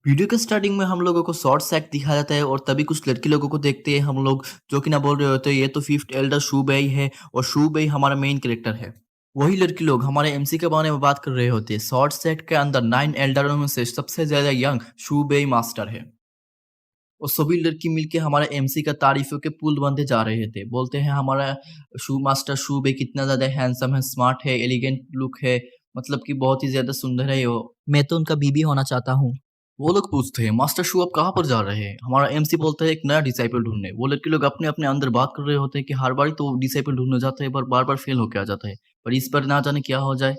Video के starting में हम लोगों को शॉर्ट सैक दिखाया जाता है और तभी कुछ लड़की लोगों को देखते हैं हम लोग जो कि ना बोल रहे होते हैं ये तो फिफ्थ एल्डर शूबेई है और शूबेई हमारा मेन कैरेक्टर है। वही लड़की लोग हमारे एमसी के बारे में बात कर रहे होते हैं। शॉर्ट सेट के अंदर 9 एल्डरों में से सबसे ज्यादा यंग शूबेई मास्टर है और सभी लड़की मिलके हमारे एमसी का तारीफों के पुल बनते जा रहे थे। बोलते हैं हमारा शू मास्टर शूबेई कितना ज्यादा हैंडसम है, स्मार्ट है, एलिगेंट लुक है, मतलब कि बहुत ही ज्यादा सुंदर है वो। मैं तो उनका बीबी होना चाहता हूँ। वो लोग पूछते हैं मास्टर शू आप कहाँ पर जा रहे हैं? हमारा एमसी बोलता है एक नया डिसाइपल ढूंढने। वो लड़के लोग अपने अपने अंदर बात कर रहे होते हैं कि हर बार तो डिसाइपल ढूंढने जाते हैं पर बार बार फेल होके आ जाता है, पर इस बार ना जाने क्या हो जाए।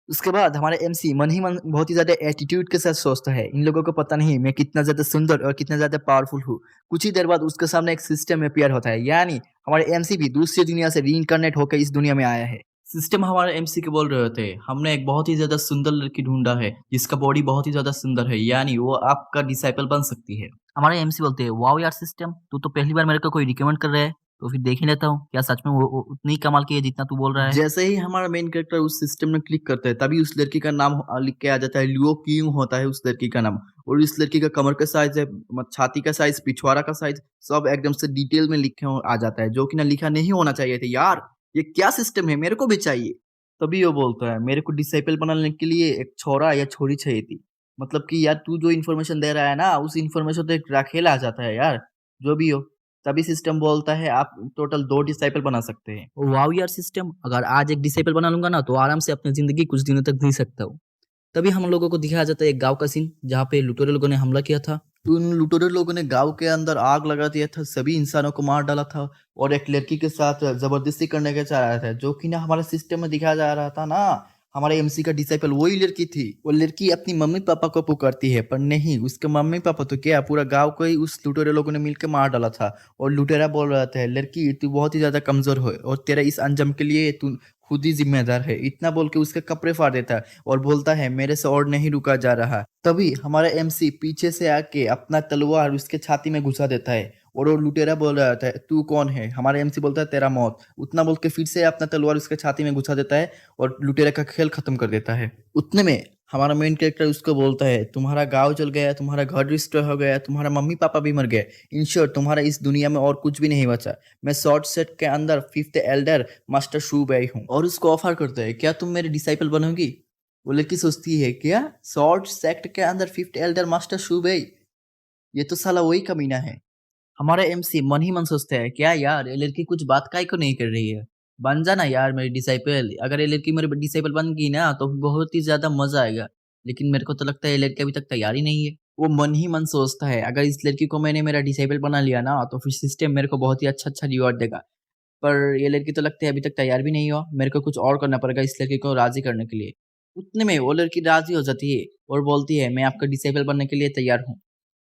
उसके बाद हमारे एमसी मन ही मन बहुत ही ज्यादा एटीट्यूड के साथ सोचता है इन लोगों को पता नहीं मैं कितना ज्यादा सुंदर और कितना ज्यादा पावरफुल हूँ। कुछ ही देर बाद उसके सामने एक सिस्टम अपियर होता है, यानी हमारे एमसी भी दूसरी दुनिया से रीइंकारनेट होकर इस दुनिया में आया है। सिस्टम हमारे एमसी के बोल रहे थे हमने एक बहुत ही ज्यादा सुंदर लड़की ढूंढा है जिसका बॉडी बहुत ही ज्यादा सुंदर है, यानी वो आपका डिसाइपल बन सकती है। हमारे एमसी बोलते हैं वाओ यार सिस्टम, तू तो पहली बार मेरे को कोई रिकमेंड कर रहा है, तो फिर देख ही लेता हूँ क्या सच में वो उतनी ही कमाल की है जितना तू बोल रहा है। जैसे ही हमारा मेन कैरेक्टर उस सिस्टम में क्लिक करता है तभी उस लड़की का नाम लिख के आ जाता है। लियो क्यूंग होता है उस लड़की का नाम और इस लड़की का कमर का साइज है, छाती का साइज, पिछवाड़ा का साइज, सब एकदम से डिटेल में लिखे आ जाता है जो कि ना लिखा नहीं होना चाहिए था। यार ये क्या सिस्टम है, मेरे को भी चाहिए। तभी वो बोलता है मेरे को डिसेबल बनाने के लिए एक छोरा या छोरी चाहिए थी। मतलब कि यार तू जो इन्फॉर्मेशन दे रहा है ना उस इन्फॉर्मेशन तो एक राखेला आ जाता है यार, जो भी हो। तभी सिस्टम बोलता है आप टोटल 2 डिसाइपल बना सकते हैं। वाओ यार सिस्टम, अगर आज एक डिसाइपल बना लूंगा ना तो आराम से अपनी जिंदगी कुछ दिनों तक जी सकता हूँ। तभी हम लोगों को दिखाया जाता है एक गांव का सीन जहाँ पे लुटेरे लोगों ने हमला किया था। उन लुटेरे लोगों ने गांव के अंदर आग लगा दिया था, सभी इंसानों को मार डाला था और एक लड़की के साथ जबरदस्ती करने का चाह रहा था, जो कि ना हमारे सिस्टम में दिखाया जा रहा था ना। हमारे एमसी का डिसाइपल वही लड़की थी। वो लड़की अपनी मम्मी पापा को पुकारती है पर नहीं, उसके मम्मी पापा तो क्या पूरा गांव को ही उस लुटेरे लोगों ने मिलकर मार डाला था। और लुटेरा बोल रहा था लड़की तू बहुत ही ज्यादा कमजोर हो और तेरा इस अंजाम के लिए तू खुद ही जिम्मेदार है। इतना बोल के उसके कपड़े फाड़ देता है और बोलता है मेरे से और नहीं रुका जा रहा। तभी हमारा एमसी पीछे से आके अपना तलवार उसके छाती में घुसा देता है और वो लुटेरा बोल रहा था तू कौन है? हमारा एमसी बोलता है तेरा मौत। उतना बोल के फिर से अपना तलवार उसके छाती में घुसा देता है और लुटेरा का खेल खत्म कर देता है। उतने में हमारा मेन कैरेक्टर उसको बोलता है तुम्हारा गांव जल गया, तुम्हारा घर डिस्ट्रॉय हो गया, तुम्हारा मम्मी पापा भी मर गए, इन शॉर्ट तुम्हारा इस दुनिया में और कुछ भी नहीं बचा। मैं शॉर्ट सेट के अंदर फिफ्थ एल्डर मास्टर शू बैई हूँ और उसको ऑफर करता है क्या तुम मेरे डिसाइपल बनोगी? वो लड़की सोचती है क्या शॉर्ट सेक्ट के अंदर फिफ्थ एल्डर मास्टर शू बैई, ये तो साला वही कमीना है। हमारा एमसी मन ही मन सोचता है क्या यार ये लड़की कुछ बात काहे को नहीं कर रही है, बन जाना यार मेरी डिसाइपल। अगर ये लड़की मेरी डिसाइपल बन गई ना तो बहुत ही ज्यादा मजा आएगा, लेकिन मेरे को तो लगता है ये लड़की अभी तक तैयार ही नहीं है। वो मन ही मन सोचता है अगर इस लड़की को मैंने मेरा डिसाइपल बना लिया ना तो फिर सिस्टम मेरे को बहुत ही अच्छा अच्छा रिवॉर्ड देगा। पर ये लड़की तो लगता है अभी तक तैयार भी नहीं हुआ, मेरे को कुछ और करना पड़ेगा इस लड़की को राजी करने के लिए। उतने में वो लड़की राजी हो जाती है और बोलती है मैं आपका डिसेबल बनने के लिए तैयार हूँ।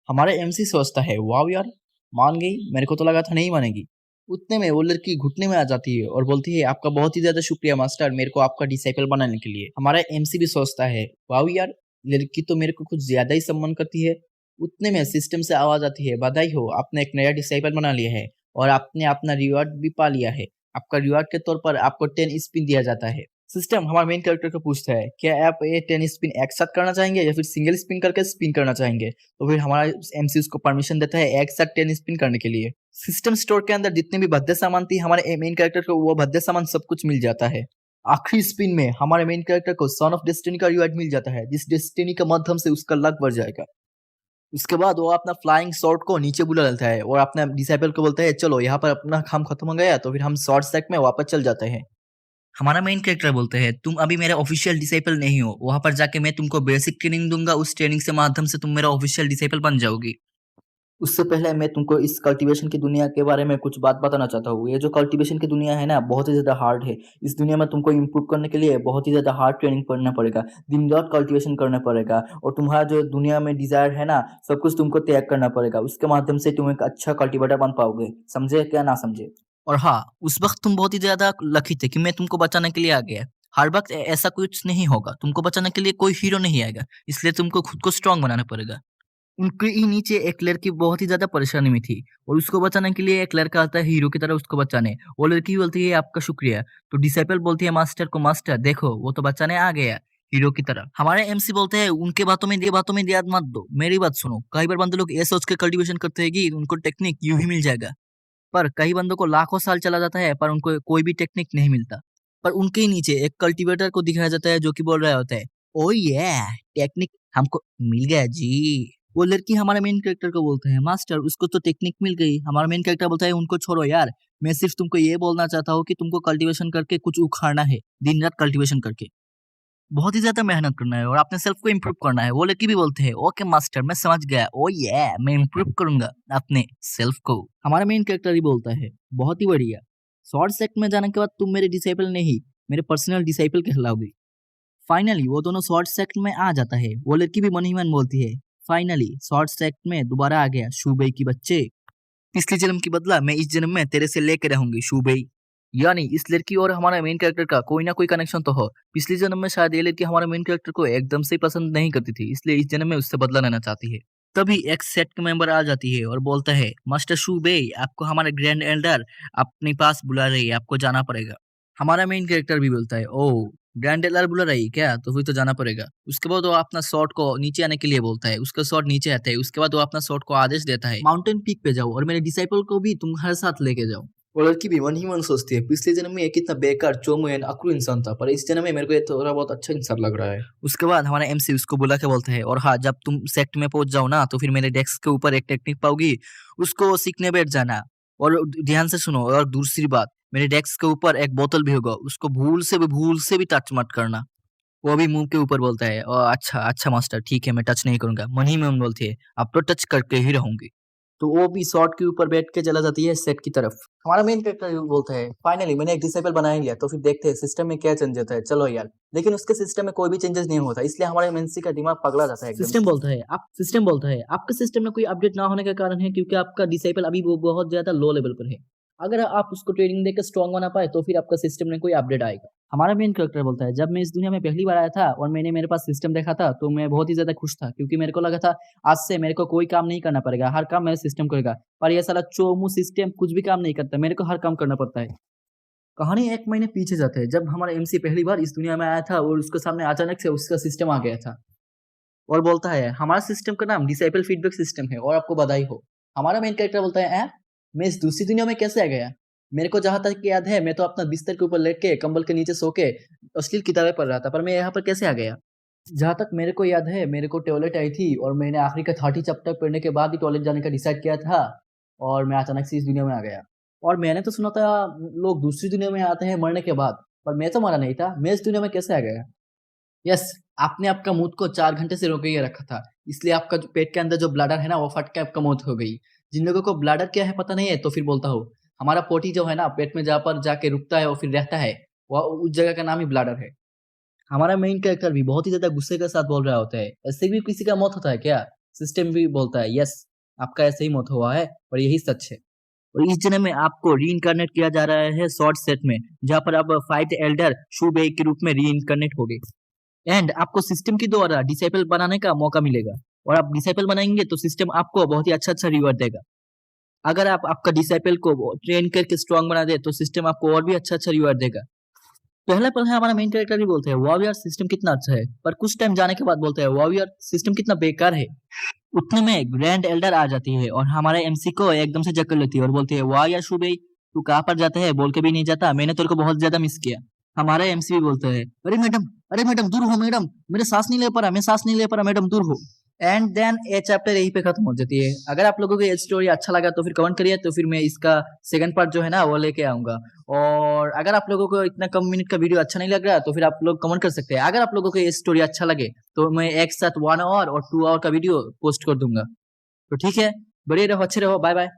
हमारा एमसी सोचता है वाह यार मान गई, मेरे को तो लगा था नहीं मानेगी। उतने में वो लड़की घुटने में आ जाती है और बोलती है आपका बहुत ही ज्यादा शुक्रिया मास्टर मेरे को आपका डिसेबल बनाने के लिए। हमारा एमसी भी सोचता है वाह यार लड़की तो मेरे को कुछ ज्यादा ही सम्मान करती है। उतने में सिस्टम से आवाज आती है बधाई हो आपने एक नया डिसेबल बना लिया है और आपने अपना रिवॉर्ड भी पा लिया है। आपका रिवॉर्ड के तौर पर आपको 10 स्पिन दिया जाता है। सिस्टम हमारे मेन कैरेक्टर को पूछता है क्या आप ये 10 स्पिन एक साथ करना चाहेंगे या फिर सिंगल स्पिन करके स्पिन करना चाहेंगे? तो फिर हमारा एमसी उसको परमिशन देता है एक साथ 10 स्पिन करने के लिए। सिस्टम स्टोर के अंदर जितने भी भद्दे सामान थी हमारे मेन कैरेक्टर को वो भद्दे सामान सब कुछ मिल जाता है। आखिरी स्पिन में हमारे मेन कैरेक्टर को सन ऑफ डेस्टिनी का रिवॉर्ड मिल जाता है जिस डेस्टिनी के माध्यम से उसका लक बढ़ जाएगा। उसके बाद वो अपना फ्लाइंग शॉट को नीचे बुला लेता है और अपना डिसाइपल को बोलता है चलो यहाँ पर अपना काम खत्म हो गया तो फिर हम शॉर्ट सेक में वापस चल जाते हैं। हमारा मेन कैरेक्टर बोलते हैं तुम अभी मेरे ऑफिशियल डिसाइपल नहीं हो, वहां पर जाके मैं तुमको बेसिक ट्रेनिंग दूंगा, उस ट्रेनिंग से माध्यम से तुम मेरा ऑफिशियल डिसाइपल बन जाओगी। उससे पहले मैं तुमको इस कल्टीवेशन की दुनिया के बारे में कुछ बात बताना चाहता हूँ। ये जो कल्टीवेशन की दुनिया है ना बहुत ही ज्यादा हार्ड है। इस दुनिया में तुमको इम्प्रूव करने के लिए बहुत ही ज्यादा हार्ड ट्रेनिंग करना पड़ेगा, दिन रात कल्टीवेशन करना पड़ेगा और तुम्हारा जो दुनिया में डिजायर है ना सब कुछ तुमको त्याग करना पड़ेगा। उसके माध्यम से तुम एक अच्छा कल्टीवेटर बन पाओगे, समझे क्या ना समझे? और हाँ, उस वक्त तुम बहुत ही ज्यादा लकी थे कि मैं तुमको बचाने के लिए आ गया। हर वक्त ऐसा कुछ नहीं होगा, तुमको बचाने के लिए कोई हीरो नहीं आएगा, इसलिए तुमको खुद को स्ट्रांग बनाना पड़ेगा। उनके ही नीचे एक लड़की बहुत ही ज्यादा परेशानी में थी और उसको बचाने के लिए एक लड़का आता है हीरो की तरह उसको बचाने। वो लड़की बोलती है आपका शुक्रिया। तो डिसाइपल बोलती है मास्टर को मास्टर देखो वो तो बचाने आ गया, हीरो की तरह। हमारे एमसी बोलते हैं उनके बातों में याद मत दो, मेरी बात सुनो। कई बार बंदे लोग ये सोच के कल्टीवेशन करते हैं कि उनको टेक्निक यूं ही मिल जाएगा, पर कई बंदों को लाखों साल चला जाता है पर उनको कोई भी टेक्निक नहीं मिलता। पर उनके ही नीचे एक कल्टीवेटर को दिखाया जाता है जो कि बोल रहा होता है, ओ ये टेक्निक हमको मिल गया जी। वो लड़की हमारे मेन कैरेक्टर को बोलते हैं, मास्टर उसको तो टेक्निक मिल गई। हमारा मेन कैरेक्टर बोलता है उनको छोड़ो यार, मैं सिर्फ तुमको ये बोलना चाहता हूँ कि तुमको कल्टीवेशन करके कुछ उखाड़ना है, दिन रात कल्टीवेशन करके बहुत ही ज्यादा मेहनत करना है और अपने सेल्फ को इम्प्रूव करना है। वो लड़की भी बोलते हैं ओके मास्टर मैं समझ गया, ओ ये मैं इम्प्रूव करूंगा अपने सेल्फ को। हमारा मेन कैरेक्टर ही बोलता है बहुत ही बढ़िया, शॉर्ट सेक्ट में जाने के बाद तुम मेरे डिसाइपल नहीं मेरे पर्सनल डिसाइपल कहलाओगे। फाइनली वो दोनों शॉर्ट सेक्ट में आ जाता है। वो लड़की भी मन ही मन बोलती है फाइनली शॉर्ट सेक्ट में दोबारा आ गया शूबई की बच्चे, पिछले जन्म की बदला मैं इस जन्म में तेरे से लेके रहूंगी शूबई। यानी इस लड़की और हमारे मेन कैरेक्टर का कोई ना कोई कनेक्शन तो हो। पिछले जन्म में शायद ये लड़की हमारे मेन कैरेक्टर को एकदम से ही पसंद नहीं करती थी, इसलिए इस जन्म में उससे बदला लेना चाहती है। तभी एक सेट का मेंबर आ जाती है और बोलता है मास्टर शूबे आपको हमारे ग्रैंड एल्डर अपने पास बुला रही है, आपको जाना पड़ेगा। हमारा मेन कैरेक्टर भी बोलता है ओ ग्रैंड एल्डर बुला रही है क्या, तो फिर तो जाना पड़ेगा। उसके बाद वो अपना शॉट को नीचे आने के लिए बोलता है, उसका शॉट नीचे आता है। उसके बाद वो अपना शॉट को आदेश देता है माउंटेन पीक पे जाओ और मेरे डिसाइपल को भी तुम्हारे साथ लेके जाओ। वो लड़की भी मन ही मन सोचती है पिछले जन्म में ये कितना बेकार चोमुएन अकड़ू इंसान था, पर इस जन्म में मेरे को ये थोड़ा बहुत अच्छा इंसान लग रहा है। उसके बाद हमारा एमसी उसको बुला के बोलता है और हाँ जब तुम सेक्ट में पहुंच जाओ ना तो फिर मेरे डेस्क के ऊपर एक टेक्निक पाओगी, उसको सीखने बैठ जाना। और ध्यान से सुनो, और दूसरी बात मेरे डेस्क के ऊपर एक बोतल भी होगा, उसको भूल से भी टच मत करना। वो भी मुंह के ऊपर बोलता है अच्छा अच्छा मास्टर ठीक है मैं टच नहीं करूंगा। मन ही में बोलती है अब तो टच करके ही रहूंगी। तो वो भी शॉट के ऊपर बैठ के चला जाती है सेट की तरफ। हमारा मेन कैरेक्टर बोलता है फाइनली मैंने एक डिसेबल बना ही लिया, तो फिर देखते हैं सिस्टम में क्या चेंज होता है, चलो यार। लेकिन उसके सिस्टम में कोई भी चेंजेस नहीं होता, इसलिए हमारे एमएनसी का दिमाग पगला जाता है एकदम। सिस्टम बोलता है आपके सिस्टम में कोई अपडेट ना होने का कारण है क्योंकि आपका डिसेबल अभी वो बहुत ज्यादा लो लेवल पर है। अगर आप उसको ट्रेनिंग देकर स्ट्रॉन्ग बना पाए तो फिर आपका सिस्टम में कोई अपडेट आएगा। हमारा मेन कैरेक्टर बोलता है जब मैं इस दुनिया में पहली बार आया था और मैंने मेरे पास सिस्टम देखा था तो मैं बहुत ही ज्यादा खुश था, क्योंकि मेरे को लगा था आज से मेरे को कोई काम नहीं करना पड़ेगा, हर काम मेरा सिस्टम करेगा। पर ये साला चोमू सिस्टम कुछ भी काम नहीं करता, मेरे को हर काम करना पड़ता है। कहानी 1 महीने पीछे जाते हैं जब हमारा एमसी पहली बार इस दुनिया में आया था और उसके सामने अचानक से उसका सिस्टम आ गया था और बोलता है हमारा सिस्टम का नाम डिसेबल फीडबैक सिस्टम है और आपको बधाई हो। हमारा मेन कैरेक्टर बोलता है मैं इस दूसरी दुनिया में कैसे आ गया? मेरे को जहां तक याद है मैं तो अपना बिस्तर के ऊपर लेट के कंबल के नीचे सो के अश्लील किताबें पढ़ रहा था, पर मैं यहाँ पर कैसे आ गया? जहां तक मेरे को याद है मेरे को टॉयलेट आई थी और मैंने आखिरी का 30 चैप्टर पढ़ने के बाद ही टॉयलेट जाने का डिसाइड किया था और मैं अचानक से इस दुनिया में आ गया। और मैंने तो सुना था लोग दूसरी दुनिया में आते हैं मरने के बाद, पर मैं तो मरा नहीं था, मैं इस दुनिया में कैसे आ गया? यस, आपने आपका मुंह को 4 घंटे से रोके रखा था, इसलिए आपका जो पेट के अंदर जो ब्लैडर है ना वो फट के आपका मौत हो गई। जिन लोगों को ब्लैडर क्या है पता नहीं है तो फिर बोलता हूँ, हमारा पोटी जो है ना पेट में जहाँ पर जाके रुकता है और फिर रहता है, वह उस जगह का नाम ही ब्लैडर है। हमारा मेन कैरेक्टर भी बहुत ही ज्यादा गुस्से के साथ बोल रहा होता है ऐसे भी किसी का मौत होता है क्या? सिस्टम भी बोलता है यस, आपका ऐसे ही मौत हुआ है और यही सच है। और इस जन्म में आपको रीइंकार्नेट किया जा रहा है शॉर्ट सेट में, जहाँ पर आप फाइट एल्डर शूबे के रूप में रीइंकार्नेट हो गए एंड आपको सिस्टम के द्वारा डिसेबल बनाने का मौका मिलेगा। और आप डिसेबल बनाएंगे तो सिस्टम आपको बहुत ही अच्छा अच्छा रिवॉर्ड देगा। अगर आप आपका डिसेबल को ट्रेन करके स्ट्रांग बना दे तो सिस्टम आपको और भी अच्छा अच्छा रिवॉर्ड देगा। पहले पहले हमारा मेन कैरेक्टर भी बोलते हैं वाव यार सिस्टम कितना अच्छा है, पर कुछ टाइम जाने के बाद बोलते हैं वाव यार सिस्टम कितना बेकार है। उतने में ग्रैंड एल्डर आ जाती है और हमारे एमसी को एकदम से जकड़ लेती है और बोलती है वाह यार शुभे तू कहाँ पर जाता है, बोल के भी नहीं जाता, मैंने तेरे को बहुत ज्यादा मिस किया। हमारा एमसी भी बोलता है अरे मैडम दूर हो मैडम, मेरे सांस नहीं ले पा रहा, मैं सांस नहीं ले पा रहा मैडम दूर हो। एंड देन ये चैप्टर यहीं पे खत्म हो जाती है। अगर आप लोगों को ये स्टोरी अच्छा लगा तो फिर कमेंट करिए, तो फिर मैं इसका सेकंड पार्ट जो है ना वो लेके आऊंगा। और अगर आप लोगों को इतना कम मिनट का वीडियो अच्छा नहीं लग रहा तो फिर आप लोग कमेंट कर सकते हैं। अगर आप लोगों को ये स्टोरी अच्छा लगे तो मैं एक साथ 1 आवर और 2 आवर का वीडियो पोस्ट कर दूंगा। तो ठीक है, बढ़िया रहो, अच्छे रहो, बाय बाय।